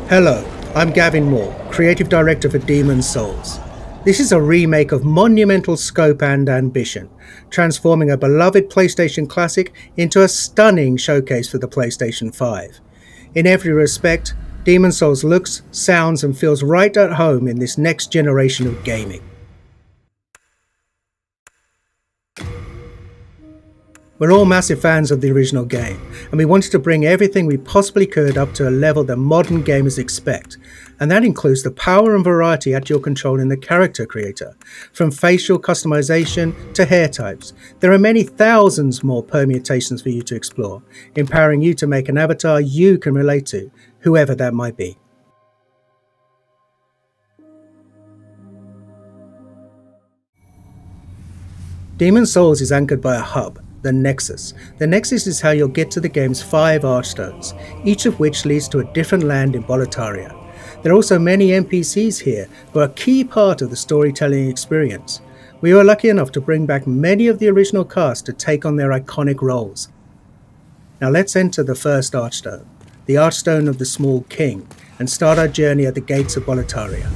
Hello, I'm Gavin Moore, Creative Director for Demon's Souls. This is a remake of monumental scope and ambition, transforming a beloved PlayStation classic into a stunning showcase for the PlayStation 5. In every respect, Demon's Souls looks, sounds and feels right at home in this next generation of gaming. We're all massive fans of the original game, and we wanted to bring everything we possibly could up to a level that modern gamers expect, and that includes the power and variety at your control in the character creator. From facial customization to hair types, there are many thousands more permutations for you to explore, empowering you to make an avatar you can relate to, whoever that might be. Demon's Souls is anchored by a hub, the Nexus. The Nexus is how you'll get to the game's 5 archstones, each of which leads to a different land in Latria. There are also many NPCs here who are a key part of the storytelling experience. We were lucky enough to bring back many of the original cast to take on their iconic roles. Now let's enter the first archstone, the Archstone of the Small King, and start our journey at the gates of Latria.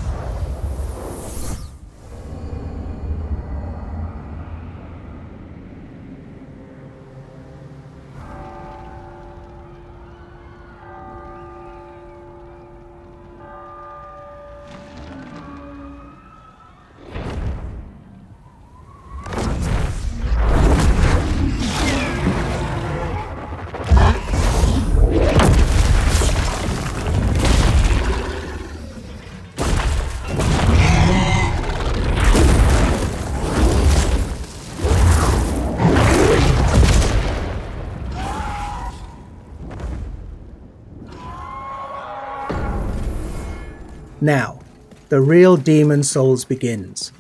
Now, the real Demon's Souls begins.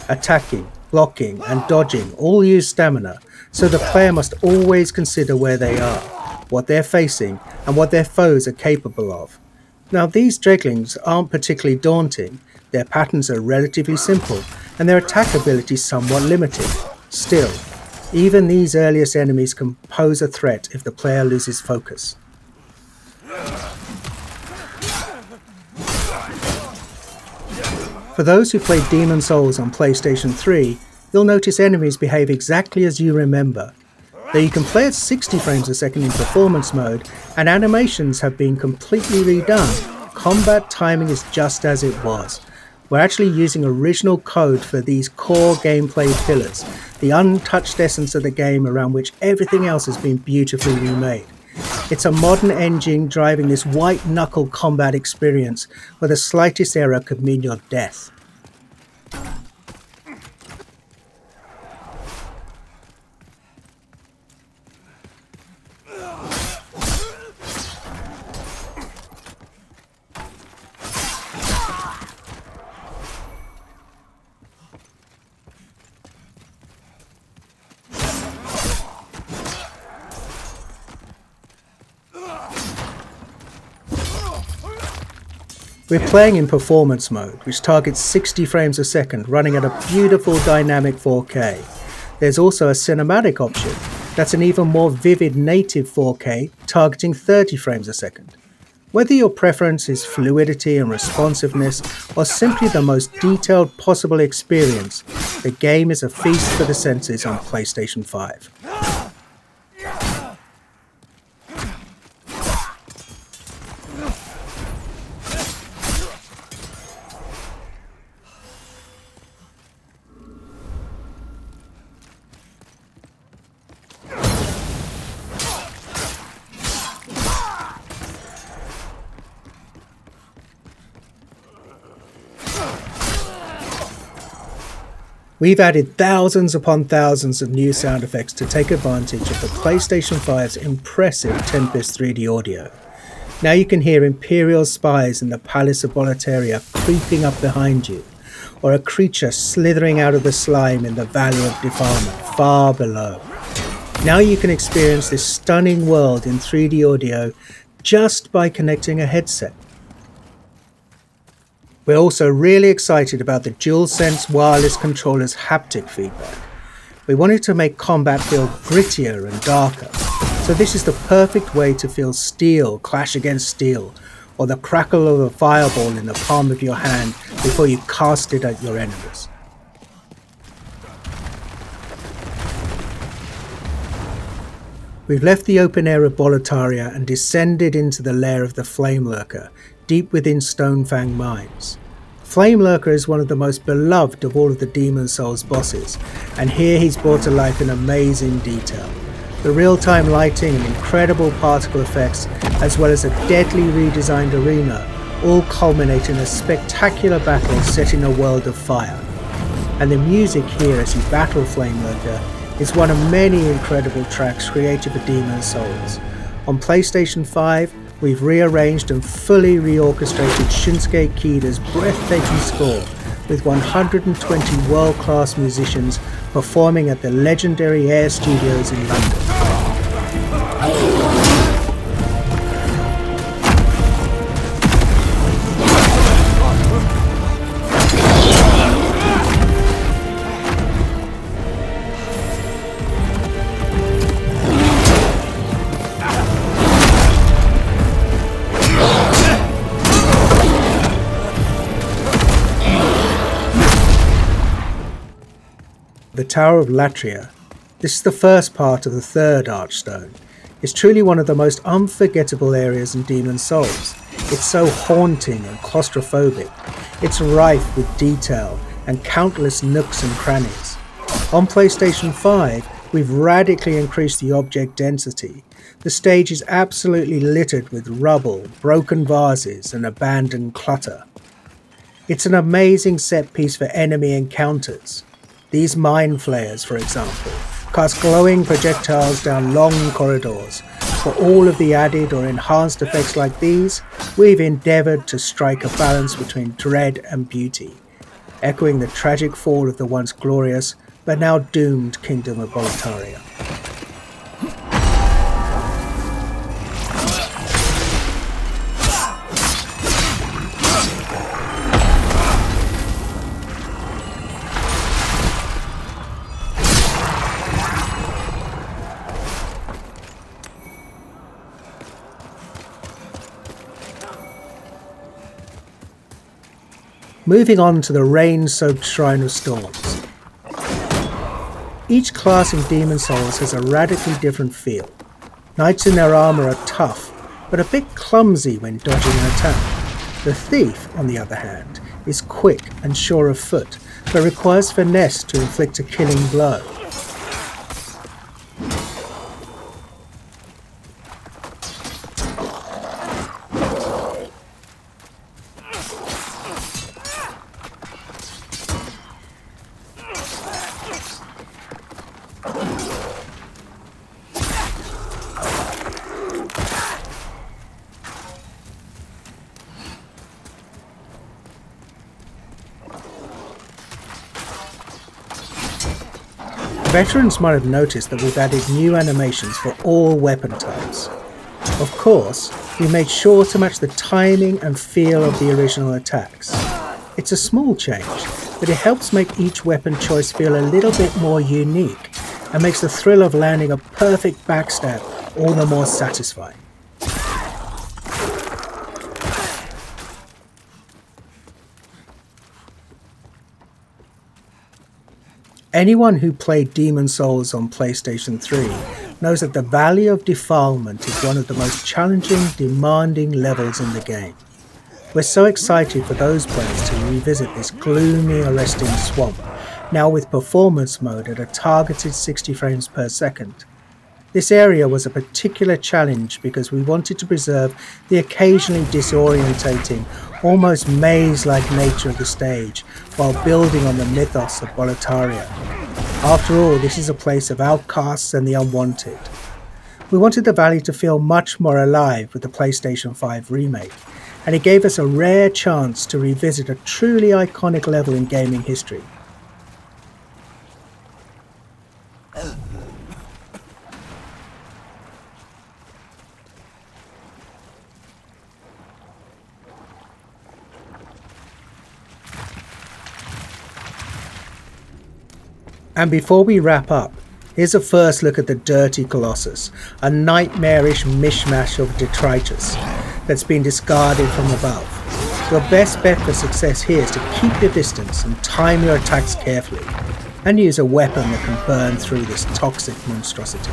Attacking, blocking and dodging all use stamina, so the player must always consider where they are, what they're facing and what their foes are capable of. Now these dreglings aren't particularly daunting, their patterns are relatively simple and their attack ability somewhat limited. Still, even these earliest enemies can pose a threat if the player loses focus. For those who played Demon's Souls on PlayStation 3, you'll notice enemies behave exactly as you remember. Though you can play at 60 frames a second in performance mode and animations have been completely redone, combat timing is just as it was. We're actually using original code for these core gameplay pillars, the untouched essence of the game around which everything else has been beautifully remade. It's a modern engine driving this white-knuckle combat experience where the slightest error could mean your death. We're playing in performance mode, which targets 60 frames a second, running at a beautiful dynamic 4K. There's also a cinematic option, that's an even more vivid native 4K, targeting 30 frames a second. Whether your preference is fluidity and responsiveness, or simply the most detailed possible experience, the game is a feast for the senses on PlayStation 5. We've added thousands upon thousands of new sound effects to take advantage of the PlayStation 5's impressive Tempest 3D audio. Now you can hear Imperial spies in the Palace of Latria creeping up behind you, or a creature slithering out of the slime in the Valley of Defilement far below. Now you can experience this stunning world in 3D audio just by connecting a headset. We're also really excited about the DualSense wireless controller's haptic feedback. We wanted to make combat feel grittier and darker, so so this is the perfect way to feel steel clash against steel, or the crackle of a fireball in the palm of your hand before you cast it at your enemies. We've left the open air of Latria and descended into the lair of the Flame Lurker, deep within Stonefang Mines. Flame Lurker is one of the most beloved of all of the Demon Souls bosses, and here he's brought to life in amazing detail. The real-time lighting and incredible particle effects, as well as a deadly redesigned arena, all culminate in a spectacular battle set in a world of fire. And the music here as you battle Flame Lurker is one of many incredible tracks created for Demon Souls. On PlayStation 5, we've rearranged and fully reorchestrated Shinsuke Kida's breathtaking score with 120 world-class musicians performing at the legendary Air Studios in London. The Tower of Latria, this is the first part of the third Archstone, is truly one of the most unforgettable areas in Demon Souls. It's so haunting and claustrophobic. It's rife with detail and countless nooks and crannies. On PlayStation 5, we've radically increased the object density. The stage is absolutely littered with rubble, broken vases and abandoned clutter. It's an amazing set piece for enemy encounters. These mind flayers, for example, cast glowing projectiles down long corridors. For all of the added or enhanced effects like these, we've endeavoured to strike a balance between dread and beauty, echoing the tragic fall of the once glorious but now doomed Kingdom of Latria. Moving on to the rain-soaked Shrine of Storms. Each class in Demon Souls has a radically different feel. Knights in their armour are tough, but a bit clumsy when dodging an attack. The Thief, on the other hand, is quick and sure of foot, but requires finesse to inflict a killing blow. Veterans might have noticed that we've added new animations for all weapon types. Of course, we made sure to match the timing and feel of the original attacks. It's a small change, but it helps make each weapon choice feel a little bit more unique and makes the thrill of landing a perfect backstab all the more satisfying. Anyone who played Demon Souls on PlayStation 3 knows that the Valley of Defilement is one of the most challenging, demanding levels in the game. We're so excited for those players to revisit this gloomy, arresting swamp, now with performance mode at a targeted 60 frames per second. This area was a particular challenge because we wanted to preserve the occasionally disorientating, almost maze-like nature of the stage while building on the mythos of Latria. After all, this is a place of outcasts and the unwanted. We wanted the valley to feel much more alive with the PlayStation 5 remake, and it gave us a rare chance to revisit a truly iconic level in gaming history. And before we wrap up, Here's a first look at the Dirty Colossus, a nightmarish mishmash of detritus that's been discarded from above. Your best bet for success here is to keep your distance and time your attacks carefully, and use a weapon that can burn through this toxic monstrosity.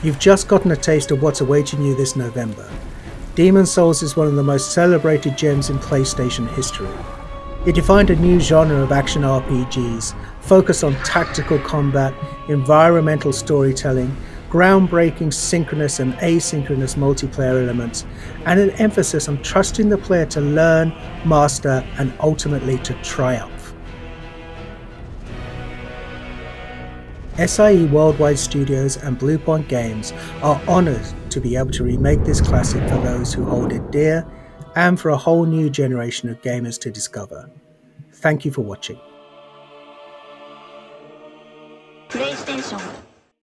You've just gotten a taste of what's awaiting you this November. Demon's Souls is one of the most celebrated gems in PlayStation history. It defined a new genre of action RPGs, focused on tactical combat, environmental storytelling, groundbreaking synchronous and asynchronous multiplayer elements, and an emphasis on trusting the player to learn, master, and ultimately to triumph. SIE Worldwide Studios and Bluepoint Games are honoured to be able to remake this classic for those who hold it dear, and for a whole new generation of gamers to discover. Thank you for watching. PlayStation